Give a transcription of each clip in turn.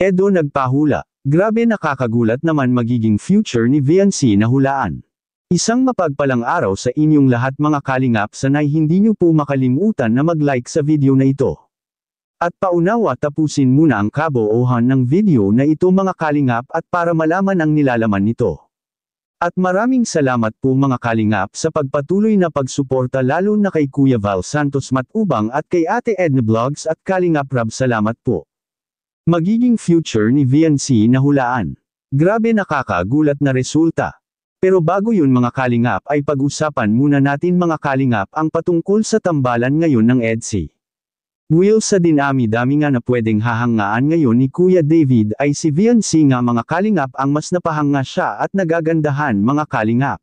Edo nagpahula. Grabe, nakakagulat naman magiging future ni VNC na hulaan. Isang mapagpalang araw sa inyong lahat mga kalingap, sanay hindi nyo po makalimutan na mag-like sa video na ito. At paunawa tapusin muna ang kabuuhan ng video na ito mga kalingap at para malaman ang nilalaman nito. At maraming salamat po mga kalingap sa pagpatuloy na pagsuporta lalo na kay Kuya Val Santos Matubang at kay Ate Edna Vlogs at Kalingap Rab, salamat po. Magiging future ni VNC na hulaan. Grabe, nakakagulat na resulta. Pero bago yun mga kalingap ay pag-usapan muna natin mga kalingap ang patungkol sa tambalan ngayon ng EDSI. Will sa dinami-dami nga na pwedeng hahangaan ngayon ni Kuya David ay si VNC nga mga kalingap ang mas napahanga siya at nagagandahan mga kalingap.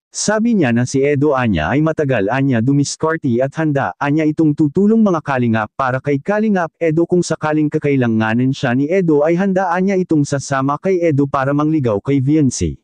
Sabi niya na si Edo anya ay matagal anya dumiskarti at handa anya itong tutulong mga kalingap para kay Kalingap Edo kung sakaling kakailanganin siya ni Edo ay handa anya itong sasama kay Edo para mangligaw kay VNC.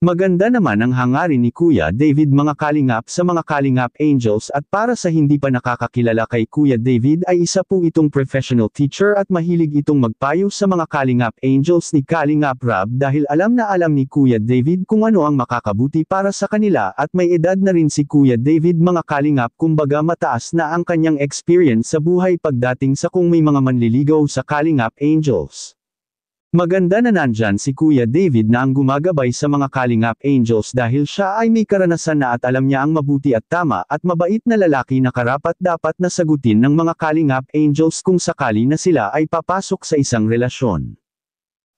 Maganda naman ang hangarin ni Kuya David mga kalingap sa mga Kalingap Angels at para sa hindi pa nakakakilala kay Kuya David ay isa po itong professional teacher at mahilig itong magpayo sa mga Kalingap Angels ni Kalingap Rab dahil alam na alam ni Kuya David kung ano ang makakabuti para sa kanila at may edad na rin si Kuya David mga kalingap, kumbaga mataas na ang kanyang experience sa buhay pagdating sa kung may mga manliligaw sa Kalingap Angels. Maganda na nandyan si Kuya David na ang gumagabay sa mga Kalingap Angels dahil siya ay may karanasan na at alam niya ang mabuti at tama at mabait na lalaki na karapat-dapat na sagutin ng mga Kalingap Angels kung sakali na sila ay papasok sa isang relasyon.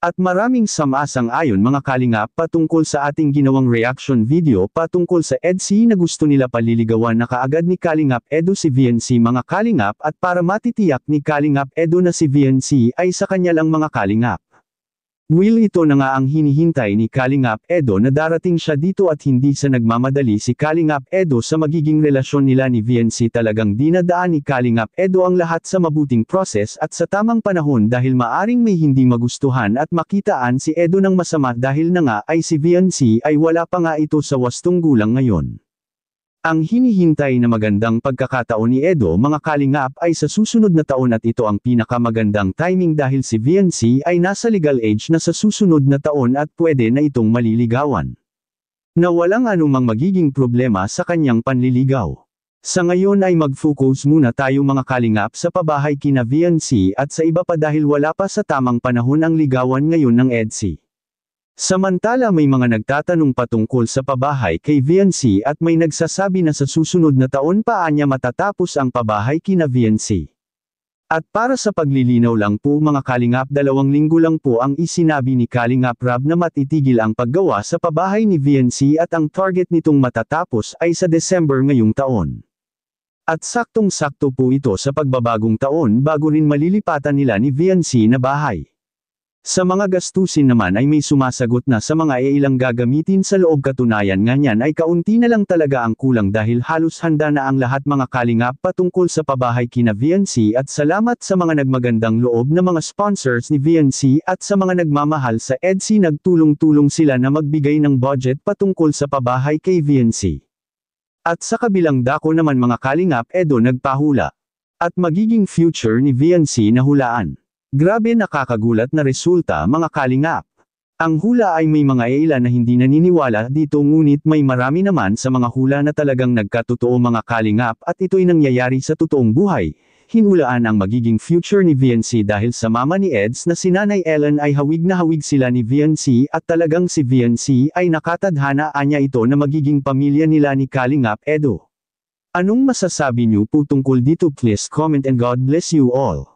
At maraming samasang-ayon mga kalingap patungkol sa ating ginawang reaction video patungkol sa EDSI na gusto nila paliligawan na kaagad ni Kalingap Edo si VNC mga kalingap at para matitiyak ni Kalingap Edo na si VNC ay sa kanya lang mga kalingap. Will, ito na nga ang hinihintay ni Kalingap Edo na darating siya dito at hindi sa nagmamadali si Kalingap Edo sa magiging relasyon nila ni VNC. Talagang dinadaan ni Kalingap Edo ang lahat sa mabuting proses at sa tamang panahon dahil maaring may hindi magustuhan at makitaan si Edo ng masama dahil na nga ay si VNC ay wala pa nga ito sa wastong gulang ngayon. Ang hinihintay na magandang pagkakataon ni Edo mga kalingap ay sa susunod na taon at ito ang pinakamagandang timing dahil si VNC ay nasa legal age na sa susunod na taon at pwede na itong maliligawan. Na walang anumang magiging problema sa kanyang panliligaw. Sa ngayon ay mag-focus muna tayo mga kalingap sa pabahay kina VNC at sa iba pa dahil wala pa sa tamang panahon ang ligawan ngayon ng EDSI. Samantala may mga nagtatanong patungkol sa pabahay kay VNC at may nagsasabi na sa susunod na taon pa anya matatapos ang pabahay kina VNC. At para sa paglilinaw lang po mga kalingap, 2 linggo lang po ang isinabi ni Kalingap Rab na matitigil ang paggawa sa pabahay ni VNC at ang target nitong matatapos ay sa December ngayong taon. At saktong-sakto po ito sa pagbabagong taon bago rin malilipatan nila ni VNC na bahay. Sa mga gastusin naman ay may sumasagot na sa mga ilang gagamitin sa loob, katunayan nga niyan ay kaunti na lang talaga ang kulang dahil halos handa na ang lahat mga kalingap patungkol sa pabahay kina VNC at salamat sa mga nagmagandang loob na mga sponsors ni VNC at sa mga nagmamahal sa EDSI, nagtulong-tulong sila na magbigay ng budget patungkol sa pabahay kay VNC. At sa kabilang dako naman mga kalingap, Edo nagpahula. At magiging future ni VNC na hulaan. Grabe, nakakagulat na resulta mga kalingap. Ang hula ay may mga ilan na hindi naniniwala dito ngunit may marami naman sa mga hula na talagang nagkatotoo mga kalingap at ito'y nangyayari sa totoong buhay. Hinulaan ang magiging future ni VNC dahil sa mama ni Eds na si Nanay Ellen ay hawig na hawig sila ni VNC at talagang si VNC ay nakatadhana anya ito na magiging pamilya nila ni Kalingap Edo. Anong masasabi niyo po tungkol dito? Please comment and God bless you all.